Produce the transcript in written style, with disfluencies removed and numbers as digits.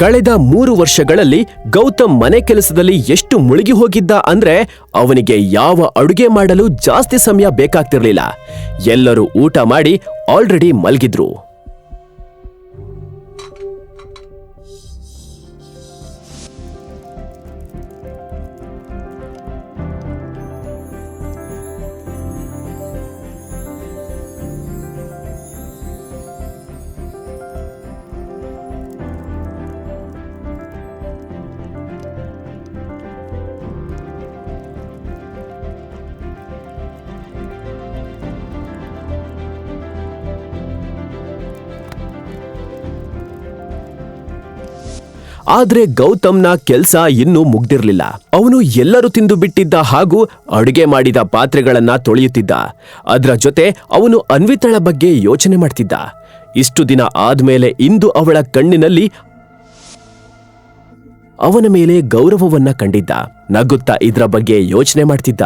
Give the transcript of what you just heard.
ಕಳೆದ 3 ವರ್ಷಗಳಲ್ಲಿ ಗೌತಮ್ ಮನೆ ಕೆಲಸದಲ್ಲಿ ಎಷ್ಟು ಮುಳುಗಿ ಹೋಗಿದ್ದ ಅಂದ್ರೆ ಅವನಿಗೆ ಯಾವ ಅಡುಗೆ ಮಾಡಲು ಜಾಸ್ತಿ ಸಮಯ ಬೇಕಾಗ್ತಿರ್ಲಿಲ್ಲ. ಎಲ್ಲರೂ ಊಟ ಮಾಡಿ ಆಲ್ರೆಡಿ ಮಲಗಿದ್ರು. ಆದ್ರೆ ಗೌತಮ್ನ ಕೆಲ್ಸ ಇನ್ನೂ ಮುಗ್ದಿರ್ಲಿಲ್ಲ. ಅವನು ಎಲ್ಲರೂ ತಿಂದು ಬಿಟ್ಟಿದ್ದ ಹಾಗೂ ಅಡುಗೆ ಮಾಡಿದ ಪಾತ್ರೆಗಳನ್ನ ತೊಳೆಯುತ್ತಿದ್ದ. ಅದರ ಜೊತೆ ಅವನು ಅನ್ವಿತಳ ಬಗ್ಗೆ ಯೋಚನೆ ಮಾಡ್ತಿದ್ದ. ಇಷ್ಟು ದಿನ ಆದ್ಮೇಲೆ ಇಂದು ಅವಳ ಕಣ್ಣಿನಲ್ಲಿ ಅವನ ಮೇಲೆ ಗೌರವವನ್ನ ಕಂಡಿದ್ದ. ನಗುತ್ತಾ ಇದ್ರ ಬಗ್ಗೆ ಯೋಚನೆ ಮಾಡ್ತಿದ್ದ.